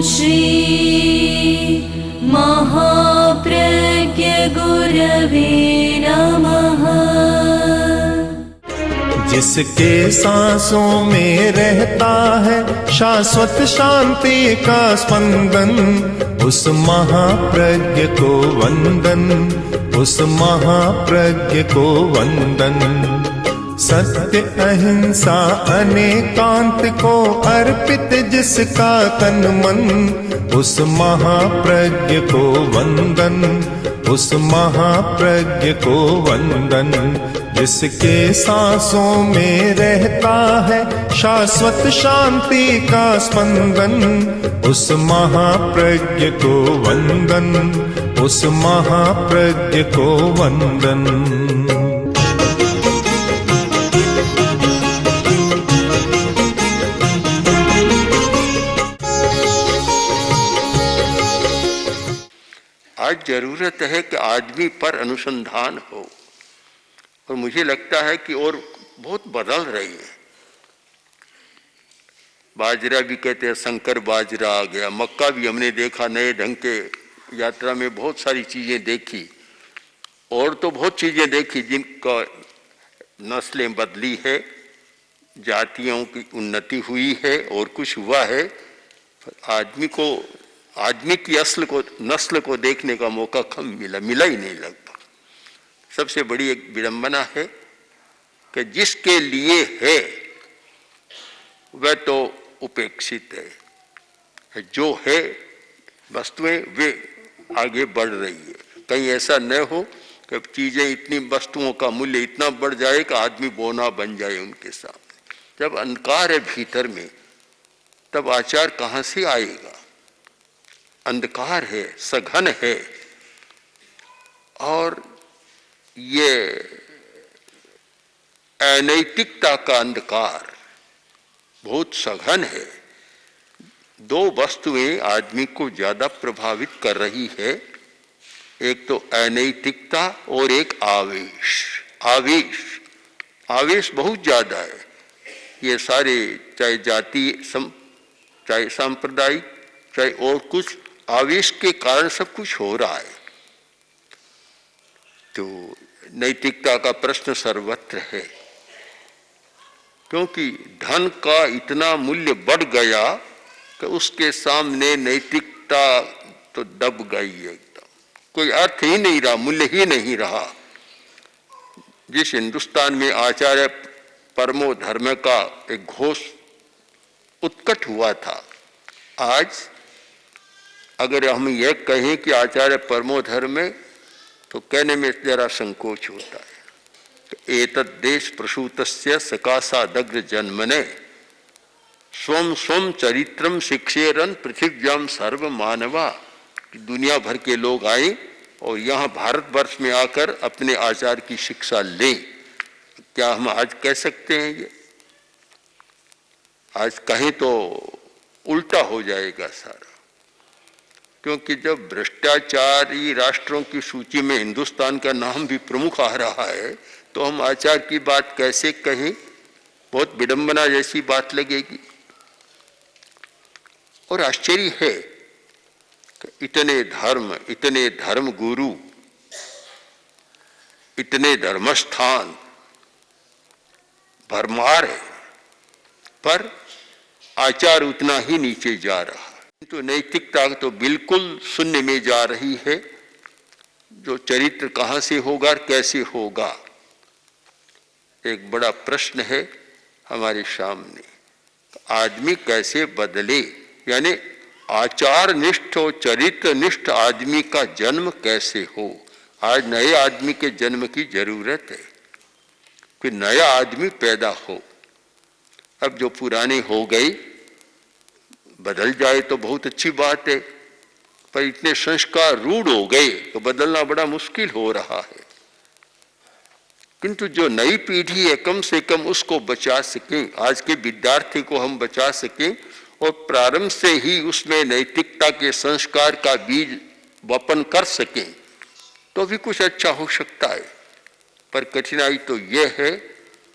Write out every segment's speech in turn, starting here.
श्री महाप्रज्ञ गुरवे नमः। जिसके सांसों में रहता है शाश्वत शांति का स्पंदन, उस महाप्रज्ञ को वंदन, उस महाप्रज्ञ को वंदन। सत्य अहिंसा अनेकांत को अर्पित जिसका तन मन, उस महाप्रज्ञ को वंदन, उस महाप्रज्ञ को वंदन। जिसके सांसों में रहता है शाश्वत शांति का स्पंदन, उस महाप्रज्ञ को वंदन, उस महाप्रज्ञ को वंदन। आज जरूरत है कि आदमी पर अनुसंधान हो, और मुझे लगता है कि और बहुत बदल रही है। बाजरा भी कहते हैं, संकर बाजरा आ गया, मक्का भी हमने देखा नए ढंग के, यात्रा में बहुत सारी चीजें देखी, और तो बहुत चीजें देखी जिनका नस्लें बदली है, जातियों की उन्नति हुई है और कुछ हुआ है। आदमी की नस्ल को देखने का मौका कम मिला ही नहीं लगता। सबसे बड़ी एक विडंबना है कि जिसके लिए है वह तो उपेक्षित है, जो है वस्तुएं वे आगे बढ़ रही है। कहीं ऐसा न हो कि चीजें इतनी, वस्तुओं का मूल्य इतना बढ़ जाए कि आदमी बोना बन जाए उनके सामने। जब अंधकार है भीतर में, तब आचार कहां से आएगा? अंधकार है, सघन है, और ये अनैतिकता का अंधकार बहुत सघन है। दो वस्तुएं आदमी को ज्यादा प्रभावित कर रही है, एक तो अनैतिकता और एक आवेश। आवेश बहुत ज्यादा है। ये सारे, चाहे जाति, चाहे सांप्रदायिक, चाहे और कुछ, आवेश के कारण सब कुछ हो रहा है। तो नैतिकता का प्रश्न सर्वत्र है, क्योंकि धन का इतना मूल्य बढ़ गया कि उसके सामने नैतिकता तो दब गई एकदम। कोई अर्थ ही नहीं रहा, मूल्य ही नहीं रहा। जिस हिंदुस्तान में आचार्य परमो धर्म का एक घोष उत्कट हुआ था, आज अगर हम यह कहें कि आचार्य परमो धर्म में, तो कहने में जरा संकोच होता है। तो एतद् देश प्रसूतस्य सकाशादग्र जन्मने स्वम स्वम चरित्रम शिक्षेरन पृथिव्याम सर्व मानवा। दुनिया भर के लोग आए और यहाँ भारतवर्ष में आकर अपने आचार की शिक्षा लें। क्या हम आज कह सकते हैं ये? आज कहें तो उल्टा हो जाएगा सारा, क्योंकि जब भ्रष्टाचारी राष्ट्रों की सूची में हिंदुस्तान का नाम भी प्रमुख आ रहा है, तो हम आचार की बात कैसे कहें? बहुत विडंबना जैसी बात लगेगी। और आश्चर्य है कि इतने धर्म गुरु, इतने धर्मस्थान भरमार है, पर आचार उतना ही नीचे जा रहा है। तो नैतिकता तो बिल्कुल शून्य में जा रही है। जो चरित्र कहां से होगा और कैसे होगा, एक बड़ा प्रश्न है हमारे सामने। आदमी कैसे बदले, यानी आचार निष्ठ और चरित्र निष्ठ आदमी का जन्म कैसे हो। आज नए आदमी के जन्म की जरूरत है, कि नया आदमी पैदा हो। अब जो पुराने हो गए बदल जाए तो बहुत अच्छी बात है, पर इतने संस्कार रूढ़ हो गए तो बदलना बड़ा मुश्किल हो रहा है। किंतु जो नई पीढ़ी है, कम से कम उसको बचा सकें, आज के विद्यार्थी को हम बचा सकें और प्रारंभ से ही उसमें नैतिकता के संस्कार का बीज वपन कर सकें, तो भी कुछ अच्छा हो सकता है। पर कठिनाई तो यह है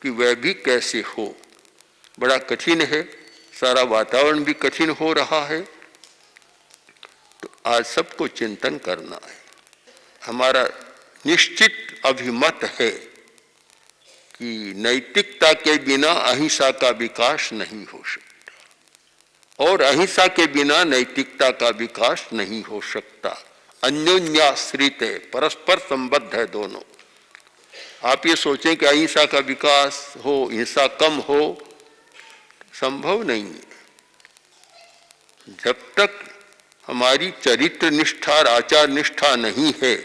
कि वह भी कैसे हो, बड़ा कठिन है। सारा वातावरण भी कठिन हो रहा है। आज सबको चिंतन करना है। हमारा निश्चित अभिमत है कि नैतिकता के बिना अहिंसा का विकास नहीं हो सकता और अहिंसा के बिना नैतिकता का विकास नहीं हो सकता। अन्योन्याश्रित है, परस्पर संबद्ध है दोनों। आप ये सोचें कि अहिंसा का विकास हो, हिंसा कम हो, संभव नहीं है। जब तक हमारी चरित्र निष्ठा और आचार निष्ठा नहीं है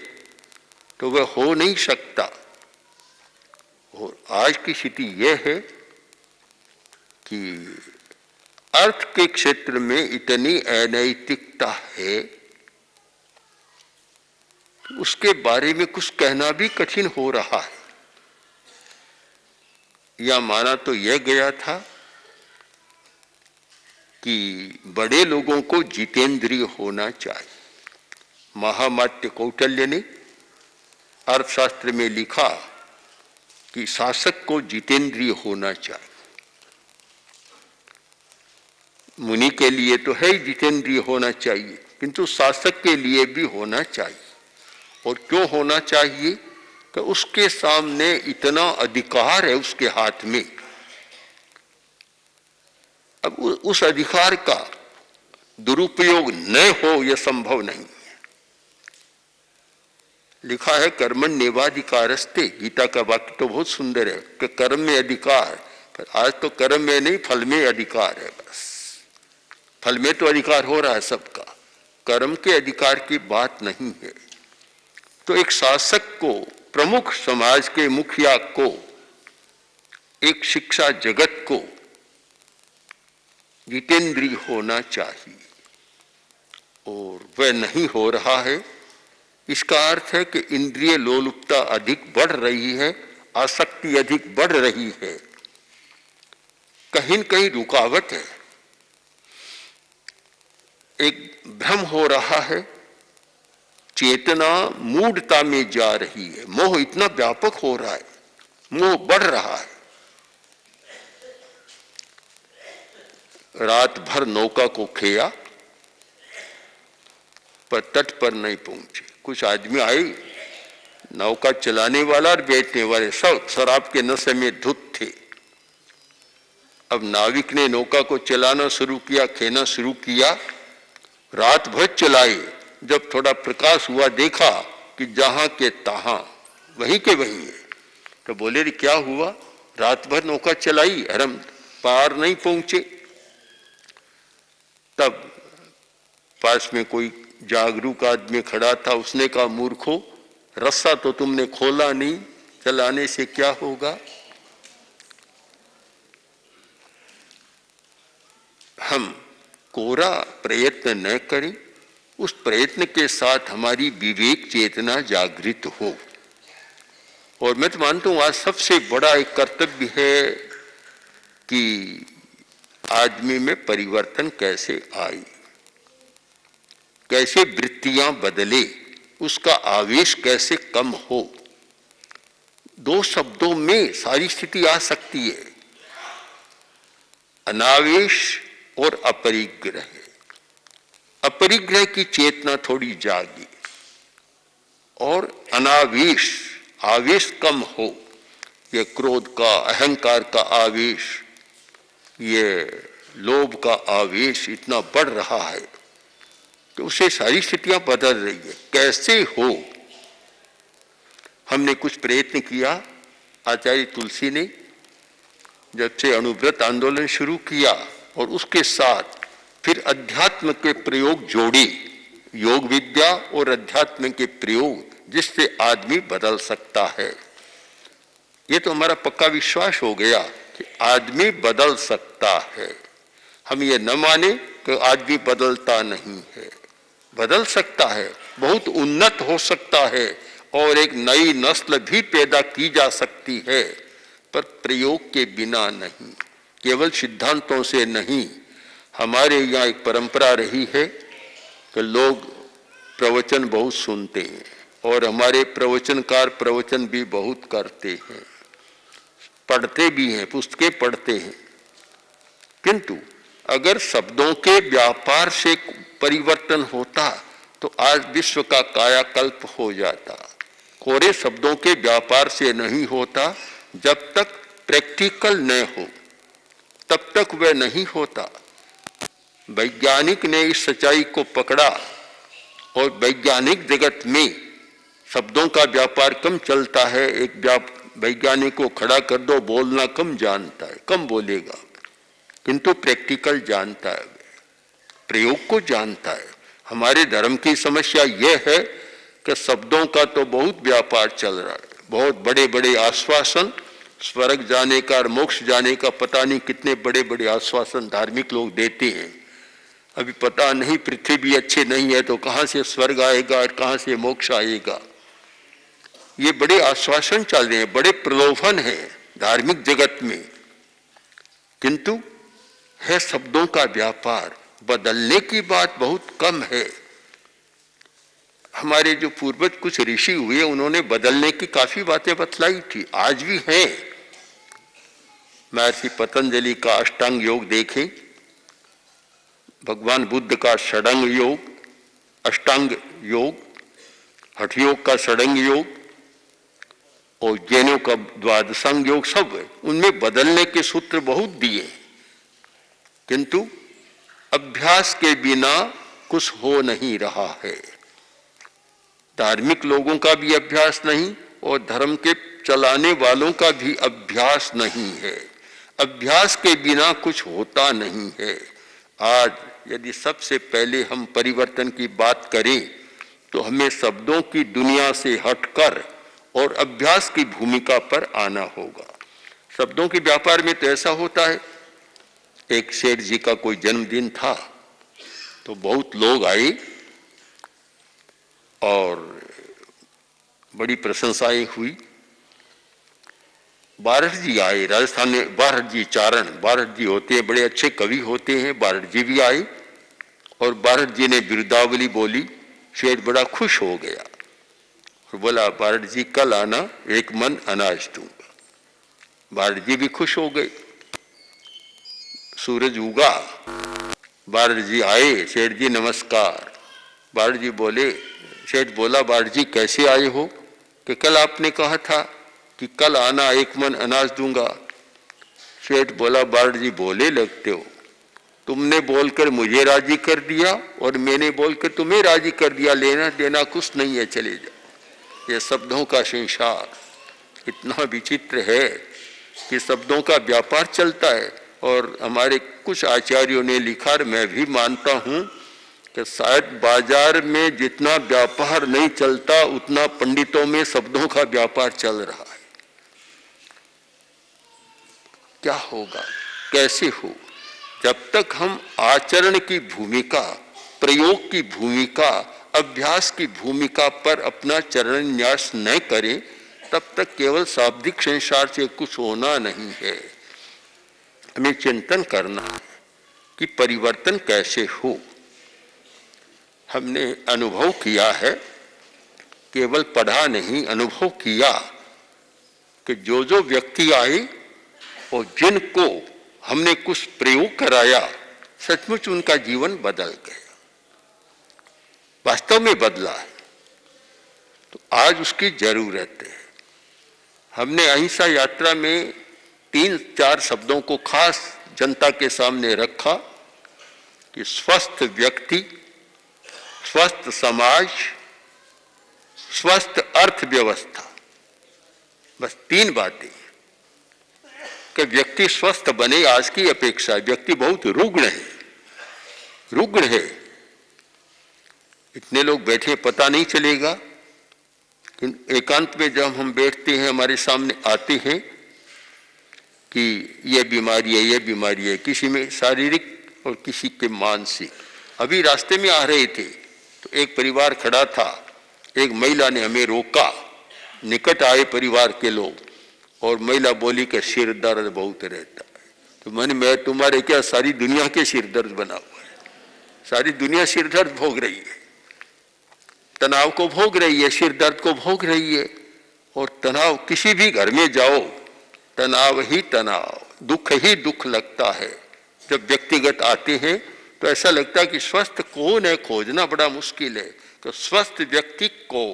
तो वह हो नहीं सकता। और आज की स्थिति यह है कि अर्थ के क्षेत्र में इतनी अनैतिकता है कि उसके बारे में कुछ कहना भी कठिन हो रहा है। या माना तो यह गया था कि बड़े लोगों को जितेंद्रिय होना चाहिए। महामात्य कौटिल्य ने अर्थशास्त्र में लिखा कि शासक को जितेंद्रिय होना चाहिए। मुनि के लिए तो है ही जितेंद्रिय होना चाहिए, किंतु शासक के लिए भी होना चाहिए। और क्यों होना चाहिए? कि उसके सामने इतना अधिकार है उसके हाथ में। अब उस अधिकार का दुरुपयोग न हो यह संभव नहीं है। लिखा है कर्मण्येवाधिकारस्ते, गीता का वाक्य तो बहुत सुंदर है कि कर्म में अधिकार। पर आज तो कर्म में नहीं, फल में अधिकार है। बस फल में तो अधिकार हो रहा है सबका, कर्म के अधिकार की बात नहीं है। तो एक शासक को, प्रमुख समाज के मुखिया को, एक शिक्षा जगत को जितेंद्रिय होना चाहिए और वह नहीं हो रहा है। इसका अर्थ है कि इंद्रिय लोलुपता अधिक बढ़ रही है, आसक्ति अधिक बढ़ रही है, कहीं न कहीं रुकावट है। एक भ्रम हो रहा है, चेतना मूढ़ता में जा रही है, मोह इतना व्यापक हो रहा है, मोह बढ़ रहा है। रात भर नौका को खेया पर तट पर नहीं पहुंचे। कुछ आदमी आए, नौका चलाने वाला और बैठने वाले सब शराब के नशे में धुत थे। अब नाविक ने नौका को चलाना शुरू किया, खेना शुरू किया, रात भर चलाए। जब थोड़ा प्रकाश हुआ देखा कि जहां के तहां वहीं के वहीं है। तो बोले रे क्या हुआ? रात भर नौका चलाई और हम पार नहीं पहुंचे। तब पास में कोई जागरूक आदमी खड़ा था, उसने कहा मूर्खो, रस्सा तो तुमने खोला नहीं, चलाने से क्या होगा? हम कोरा प्रयत्न न करें, उस प्रयत्न के साथ हमारी विवेक चेतना जागृत हो। और मैं तो मानता हूं आज सबसे बड़ा एक कर्तव्य है कि आदमी में परिवर्तन कैसे आए, कैसे वृत्तियां बदले, उसका आवेश कैसे कम हो। दो शब्दों में सारी स्थिति आ सकती है, अनावेश और अपरिग्रह। अपरिग्रह की चेतना थोड़ी जागी और अनावेश, आवेश कम हो। ये क्रोध का, अहंकार का आवेश, ये लोभ का आवेश इतना बढ़ रहा है कि उसे सारी स्थितियां बदल रही है। कैसे हो? हमने कुछ प्रयत्न किया। आचार्य तुलसी ने जब से अणुव्रत आंदोलन शुरू किया और उसके साथ फिर अध्यात्म के प्रयोग जोड़े, योग विद्या और अध्यात्म के प्रयोग, जिससे आदमी बदल सकता है। ये तो हमारा पक्का विश्वास हो गया कि आदमी बदल सकता है। हम ये न माने कि आदमी बदलता नहीं है, बदल सकता है, बहुत उन्नत हो सकता है और एक नई नस्ल भी पैदा की जा सकती है, पर प्रयोग के बिना नहीं, केवल सिद्धांतों से नहीं। हमारे यहाँ एक परंपरा रही है कि लोग प्रवचन बहुत सुनते हैं और हमारे प्रवचनकार प्रवचन भी बहुत करते हैं, पढ़ते भी हैं, पुस्तकें पढ़ते हैं। किंतु अगर शब्दों के व्यापार से परिवर्तन होता तो आज विश्व का कायाकल्प हो जाता। कोरे शब्दों के व्यापार से नहीं होता, जब तक प्रैक्टिकल न हो तब तक वह नहीं होता। वैज्ञानिक ने इस सच्चाई को पकड़ा और वैज्ञानिक जगत में शब्दों का व्यापार कम चलता है। एक वैज्ञानिक को खड़ा कर दो, बोलना कम जानता है, कम बोलेगा, किंतु प्रैक्टिकल जानता है, प्रयोग को जानता है। हमारे धर्म की समस्या यह है कि शब्दों का तो बहुत व्यापार चल रहा है, बहुत बड़े बड़े आश्वासन, स्वर्ग जाने का और मोक्ष जाने का पता नहीं कितने बड़े बड़े आश्वासन धार्मिक लोग देते हैं। अभी पता नहीं, पृथ्वी भी अच्छे नहीं है तो कहां से स्वर्ग आएगा और कहां से मोक्ष आएगा। ये बड़े आश्वासन चल रहे हैं, बड़े प्रलोभन है धार्मिक जगत में, किंतु है शब्दों का व्यापार। बदलने की बात बहुत कम है। हमारे जो पूर्वज कुछ ऋषि हुए, उन्होंने बदलने की काफी बातें बतलाई थी, आज भी हैं। महर्षि पतंजलि का अष्टांग योग देखें, भगवान बुद्ध का षडंग योग, अष्टांग योग, हठ योग का षडंग योग और जैनों का द्वादशांग योग, सब उनमें बदलने के सूत्र बहुत दिए, किंतु अभ्यास के बिना कुछ हो नहीं रहा है। धार्मिक लोगों का भी अभ्यास नहीं और धर्म के चलाने वालों का भी अभ्यास नहीं है। अभ्यास के बिना कुछ होता नहीं है। आज यदि सबसे पहले हम परिवर्तन की बात करें तो हमें शब्दों की दुनिया से हटकर और अभ्यास की भूमिका पर आना होगा। शब्दों के व्यापार में तो ऐसा होता है, एक सेठ जी का कोई जन्मदिन था तो बहुत लोग आए और बड़ी प्रशंसाएं हुई। बारठ जी आए, राजस्थान में बारठ जी चारण, बारठ जी होते हैं, बड़े अच्छे कवि होते हैं, बारठ जी भी आए और बारठ जी ने बिरुदावली बोली। सेठ बड़ा खुश हो गया और बोला, बारठ जी कल आना, एक मन अनाज दूंगा। बारठ जी भी खुश हो गए। सूरज उगा, बारठ जी आए, सेठ जी नमस्कार। बारठ जी बोले, सेठ बोला, बारठ जी कैसे आए हो? कि कल आपने कहा था कि कल आना, एक मन अनाज दूंगा। सेठ बोला, बारठ जी बोले लगते हो, तुमने बोलकर मुझे राजी कर दिया और मैंने बोलकर तुम्हें राजी कर दिया, लेना देना कुछ नहीं है, चले जाओ। ये शब्दों का संसार इतना विचित्र है कि शब्दों का व्यापार चलता है। और हमारे कुछ आचार्यों ने लिखा, और मैं भी मानता हूं कि शायद बाजार में जितना व्यापार नहीं चलता उतना पंडितों में शब्दों का व्यापार चल रहा है। क्या होगा, कैसे हो? जब तक हम आचरण की भूमिका, प्रयोग की भूमिका, अभ्यास की भूमिका पर अपना चरण न्यास न करें, तब तक केवल शाब्दिक संसार से कुछ होना नहीं है। हमें चिंतन करना है कि परिवर्तन कैसे हो। हमने अनुभव किया है, केवल पढ़ा नहीं, अनुभव किया कि जो जो व्यक्ति आए और जिनको हमने कुछ प्रयोग कराया, सचमुच उनका जीवन बदल गया, वास्तव में बदला है। तो आज उसकी जरूरत है। हमने अहिंसा यात्रा में 3-4 शब्दों को खास जनता के सामने रखा कि स्वस्थ व्यक्ति, स्वस्थ समाज, स्वस्थ अर्थव्यवस्था, बस 3 बातें कि व्यक्ति स्वस्थ बने। आज की अपेक्षा व्यक्ति बहुत रुग्ण है, रुग्ण है। इतने लोग बैठे पता नहीं चलेगा, एकांत में जब हम बैठते हैं हमारे सामने आते हैं कि ये बीमारी है, ये बीमारी है, किसी में शारीरिक और किसी के मानसिक। अभी रास्ते में आ रहे थे तो एक परिवार खड़ा था, एक महिला ने हमें रोका, निकट आए परिवार के लोग और महिला बोली कि सिर दर्द बहुत रहता है। तो मैं तुम्हारे क्या, सारी दुनिया के सिर दर्द बना हुआ है, सारी दुनिया सिर दर्द भोग रही है, तनाव को भोग रही है, सिर दर्द को भोग रही है। और तनाव, किसी भी घर में जाओ तनाव ही तनाव, दुख ही दुख लगता है। जब व्यक्तिगत आते हैं तो ऐसा लगता है कि स्वस्थ कौन है, खोजना बड़ा मुश्किल है। तो स्वस्थ व्यक्ति को,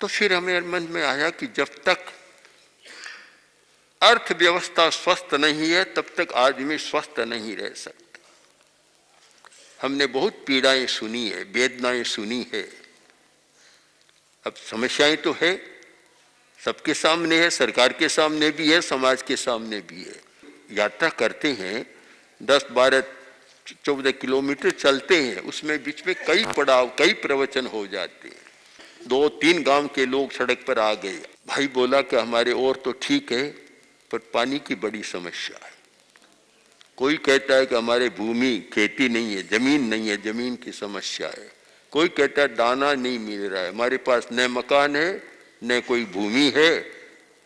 तो फिर हमें मन में आया कि जब तक अर्थव्यवस्था स्वस्थ नहीं है तब तक आदमी स्वस्थ नहीं रह सकता। हमने बहुत पीड़ाएं सुनी है, वेदनाएं सुनी है। अब समस्याएं तो है, सबके सामने है, सरकार के सामने भी है, समाज के सामने भी है। यात्रा करते हैं, 10, 12, 14 किलोमीटर चलते हैं, उसमें बीच में कई पड़ाव, कई प्रवचन हो जाते हैं। 2-3 गांव के लोग सड़क पर आ गए। भाई बोला कि हमारे और तो ठीक है, पर पानी की बड़ी समस्या है। कोई कहता है कि हमारे भूमि खेती नहीं है, जमीन नहीं है, जमीन की समस्या है। कोई कहता है दाना नहीं मिल रहा है, हमारे पास न मकान है, न कोई भूमि है,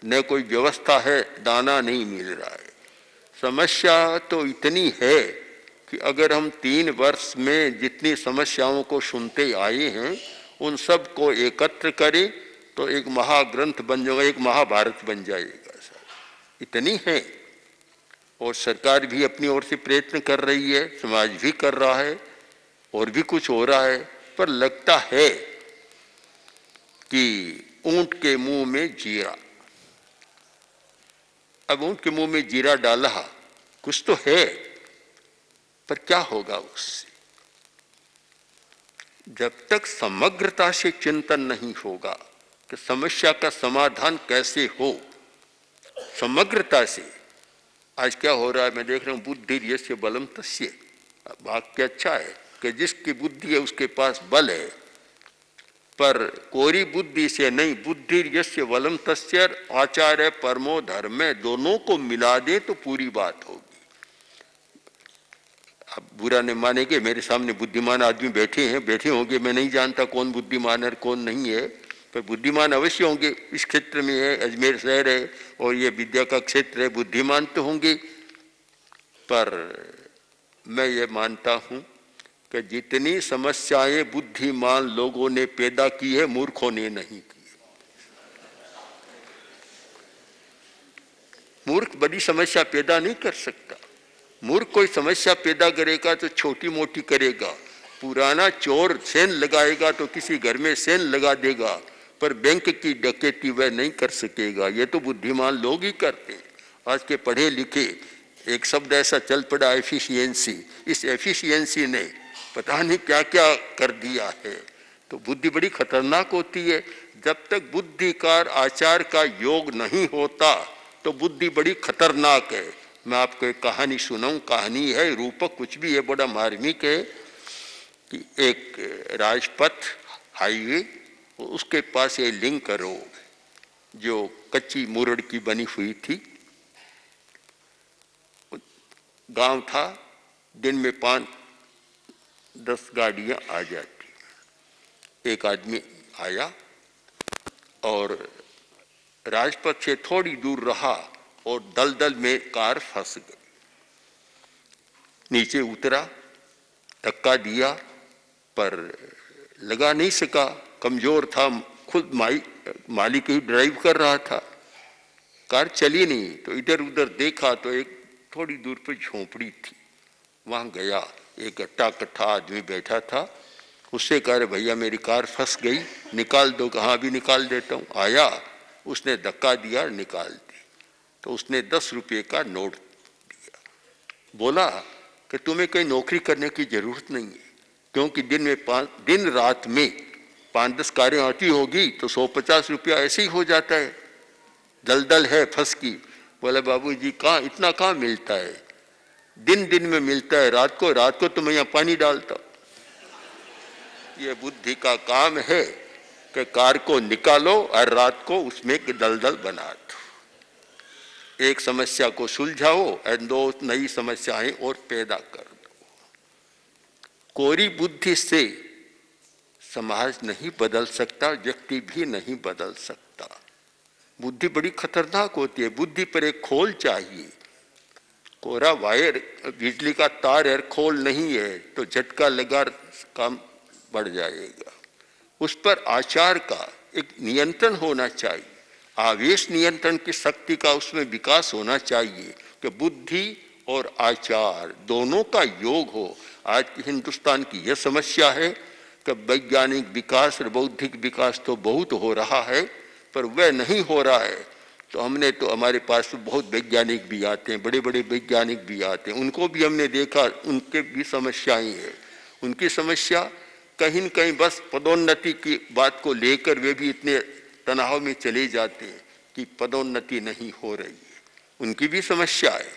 न कोई व्यवस्था है, दाना नहीं मिल रहा है। समस्या तो इतनी है कि अगर हम 3 वर्ष में जितनी समस्याओं को सुनते आए हैं उन सब को एकत्र करें तो एक महाग्रंथ बन जाएगा, एक महाभारत बन जाएगा। इतनी है। और सरकार भी अपनी ओर से प्रयत्न कर रही है, समाज भी कर रहा है, और भी कुछ हो रहा है। पर लगता है कि ऊंट के मुंह में जीरा। अब ऊंट के मुंह में जीरा डाला, कुछ तो है, पर क्या होगा उससे? जब तक समग्रता से चिंतन नहीं होगा कि समस्या का समाधान कैसे हो, समग्रता से। आज क्या हो रहा है, मैं देख रहा हूं, बुद्धि यस्य बलम तस्य। वाक्य अच्छा है कि जिसकी बुद्धि है उसके पास बल है, पर कोरी बुद्धि से नहीं। बुद्धि यस्य बलम तस्य, आचार्य परमो धर्म, दोनों को मिला दे तो पूरी बात होगी। अब बुरा नहीं मानेंगे, मेरे सामने बुद्धिमान आदमी बैठे होंगे, मैं नहीं जानता कौन बुद्धिमान है कौन नहीं है, पर बुद्धिमान अवश्य होंगे। इस क्षेत्र में है, अजमेर शहर है और ये विद्या का क्षेत्र है, बुद्धिमान तो होंगे। पर मैं ये मानता हूं कि जितनी समस्याएं बुद्धिमान लोगों ने पैदा की है, मूर्खों ने नहीं की है। मूर्ख बड़ी समस्या पैदा नहीं कर सकता। मूर्ख कोई समस्या पैदा करेगा तो छोटी मोटी करेगा। पुराना चोर सेन लगाएगा तो किसी घर में सेन लगा देगा, पर बैंक की डकैती वह नहीं कर सकेगा। ये तो बुद्धिमान लोग ही करते हैं। आज के पढ़े लिखे, एक शब्द ऐसा चल पड़ा एफिशिएंसी। इस एफिशिएंसी ने पता नहीं क्या क्या कर दिया है। तो बुद्धि बड़ी खतरनाक होती है। जब तक बुद्धि का आचार का योग नहीं होता तो बुद्धि बड़ी खतरनाक है। मैं आपको एक कहानी सुनाऊं। कहानी है, रूपक कुछ भी है, बड़ा मार्मिक है। कि एक राजपथ हाईवे, उसके पास ये लिंक रोड जो कच्ची मुरड़ की बनी हुई थी। गांव था, दिन में 5-10 गाड़ियां आ जाती। एक आदमी आया और राजपथ से थोड़ी दूर रहा और दलदल में कार फंस गई। नीचे उतरा, धक्का दिया, पर लगा नहीं सका, कमजोर था। खुद मालिक ही ड्राइव कर रहा था, कार चली नहीं। तो इधर उधर देखा तो एक थोड़ी दूर पर झोंपड़ी थी, वहां गया। एक अट्टा कट्ठा आदमी बैठा था। उससे कहा, भैया मेरी कार फंस गई, निकाल दो। कहाँ भी निकाल देता हूँ। आया, उसने धक्का दिया, निकाल दी। तो उसने 10 रुपये का नोट दिया। बोला कि तुम्हें कहीं नौकरी करने की जरूरत नहीं है, क्योंकि दिन रात में 5-10 कारें आती होगी तो 150 रुपया ऐसे ही हो जाता है। दलदल है, फंस की। बोला, बाबूजी कहाँ, इतना कहाँ मिलता है? दिन में मिलता है, रात को तो मैं यहाँ पानी डालता हूँ। ये बुद्धि का काम है कि कार को निकालो और रात को उसमें दलदल बना दो। एक समस्या को सुलझाओ और 2 नई समस्याएं और पैदा कर दो। कोरी बुद्धि से समाज नहीं बदल सकता, व्यक्ति भी नहीं बदल सकता। बुद्धि बड़ी खतरनाक होती है। बुद्धि पर एक खोल चाहिए। कोरा वायर, बिजली का तार है, खोल नहीं है तो झटका लगा, काम बढ़ जाएगा। उस पर आचार का एक नियंत्रण होना चाहिए। आवेश नियंत्रण की शक्ति का उसमें विकास होना चाहिए कि बुद्धि और आचार दोनों का योग हो। आज की हिंदुस्तान की यह समस्या है कि वैज्ञानिक विकास और बौद्धिक विकास तो बहुत हो रहा है, पर वह नहीं हो रहा है। तो हमने तो हमारे पास तो बहुत वैज्ञानिक भी आते हैं, बड़े बड़े वैज्ञानिक भी आते हैं, उनको भी हमने देखा, उनके भी समस्याएं हैं। उनकी समस्या कहीं न कहीं बस पदोन्नति की बात को लेकर वे भी इतने तनाव में चले जाते हैं कि पदोन्नति नहीं हो रही है, उनकी भी समस्या है।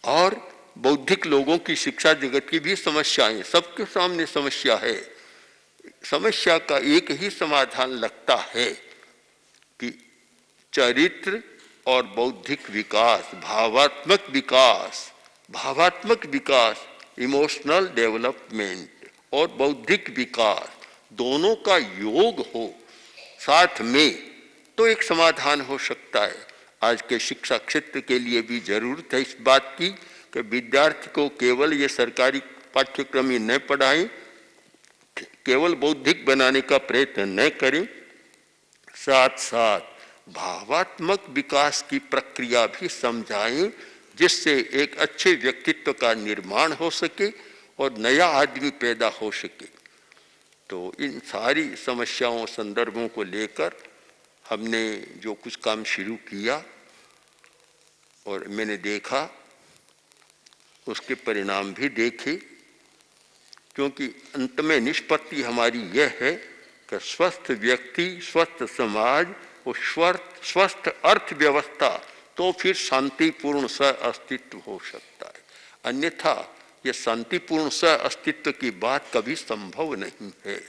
और बौद्धिक लोगों की शिक्षा जगत की भी समस्याएं, सबके सामने समस्या है। समस्या का एक ही समाधान लगता है कि चरित्र और बौद्धिक विकास, भावात्मक विकास, इमोशनल डेवलपमेंट और बौद्धिक विकास दोनों का योग हो साथ में, तो एक समाधान हो सकता है। आज के शिक्षा क्षेत्र के लिए भी जरूरत है इस बात की कि विद्यार्थी को केवल ये सरकारी पाठ्यक्रम ही न पढ़ाएं, केवल बौद्धिक बनाने का प्रयत्न न करें, साथ साथ भावात्मक विकास की प्रक्रिया भी समझाएं, जिससे एक अच्छे व्यक्तित्व का निर्माण हो सके और नया आदमी पैदा हो सके। तो इन सारी समस्याओं संदर्भों को लेकर हमने जो कुछ काम शुरू किया और मैंने देखा, उसके परिणाम भी देखे, क्योंकि अंत में निष्पत्ति हमारी यह है कि स्वस्थ व्यक्ति, स्वस्थ समाज और स्वस्थ अर्थव्यवस्था, तो फिर शांतिपूर्ण सह अस्तित्व हो सकता है। अन्यथा यह शांतिपूर्ण सह अस्तित्व की बात कभी संभव नहीं है।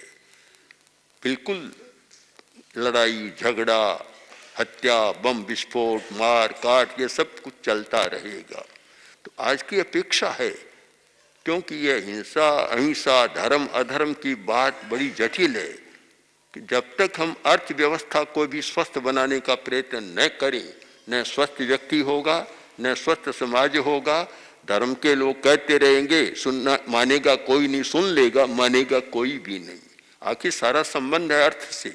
बिल्कुल लड़ाई झगड़ा, हत्या, बम विस्फोट, मार काट, ये सब कुछ चलता रहेगा। तो आज की अपेक्षा है, क्योंकि यह हिंसा, अहिंसा, धर्म अधर्म की बात बड़ी जटिल है, कि जब तक हम अर्थव्यवस्था को भी स्वस्थ बनाने का प्रयत्न न करें, न स्वस्थ व्यक्ति होगा, न स्वस्थ समाज होगा। धर्म के लोग कहते रहेंगे, सुनना मानेगा कोई नहीं, सुन लेगा मानेगा कोई भी नहीं। आखिर सारा संबंध है अर्थ से,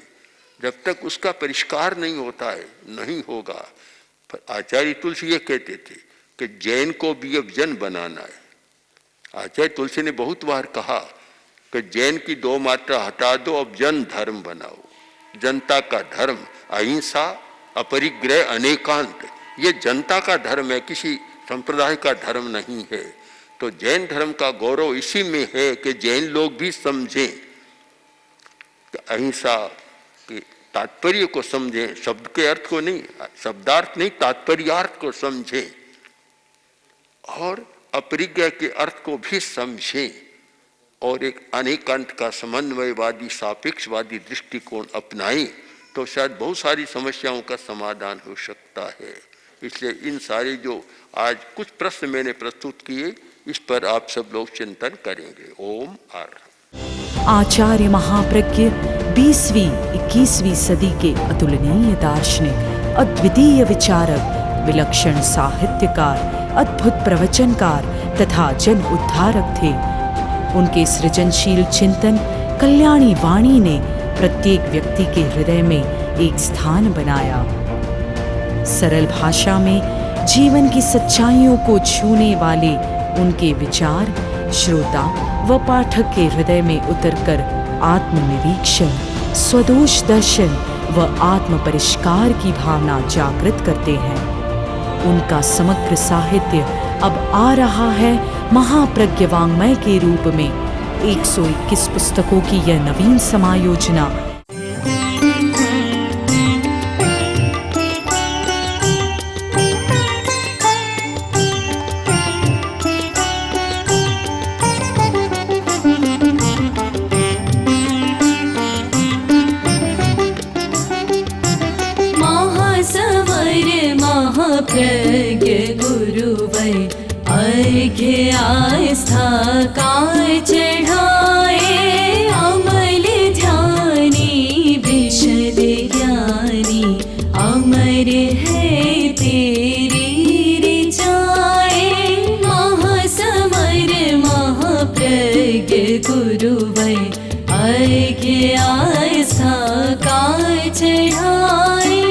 जब तक उसका परिष्कार नहीं होता है नहीं होगा। पर आचार्य तुलसी ये कहते थे कि जैन को भी अब जन बनाना है। आचार्य तुलसी ने बहुत बार कहा कि जैन की 2 मात्रा हटा दो, अब जन धर्म बनाओ। जनता का धर्म, अहिंसा, अपरिग्रह, अनेकांत, ये जनता का धर्म है, किसी संप्रदाय का धर्म नहीं है। तो जैन धर्म का गौरव इसी में है कि जैन लोग भी समझें कि अहिंसा के तात्पर्य को समझें, शब्द के अर्थ को नहीं, शब्दार्थ नहीं, तात्पर्यार्थ को समझें, और अपरिग्रह के अर्थ को भी समझें, और एक अनेकांत का समन्वयवादी सापेक्षवादी दृष्टिकोण अपनाएं, तो शायद बहुत सारी समस्याओं का समाधान हो सकता है। इसलिए इन सारे जो आज कुछ प्रश्न मैंने प्रस्तुत किए, इस पर आप सब लोग चिंतन करेंगे। ओम आर। आचार्य महाप्रज्ञ 20वीं 21वीं सदी के अतुलनीय दार्शनिक, अद्वितीय विचारक, विलक्षण साहित्यकार, अद्भुत प्रवचनकार तथा जन उद्धारक थे। उनके सृजनशील चिंतन कल्याणी वाणी ने प्रत्येक व्यक्ति के हृदय में एक स्थान बनाया। सरल भाषा में जीवन की सच्चाइयों को छूने वाले उनके विचार श्रोता व पाठक के हृदय में उतरकर आत्मनिरीक्षण, स्वदोष दर्शन व आत्म परिष्कार की भावना जागृत करते हैं। उनका समग्र साहित्य अब आ रहा है महाप्रज्ञ वाङ्मय के रूप में। 121 पुस्तकों की यह नवीन समायोजना महाप्रज्ञ गुरुवर अर्घ्य आस्था काय चढ़ाए, अमल ध्यानी विशद ज्ञानी, अमर है तेरी ऋचाए। महासमर महाप्रज्ञ गुरुवर अर्घ्य आस्था काय चढ़ाए।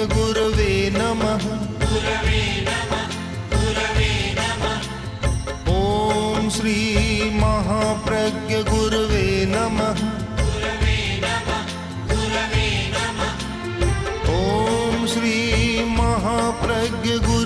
गुरवे नमः। ओम श्री महाप्रज्ञ गुरवे नमः। ओम श्री महाप्रज्ञ गुरवे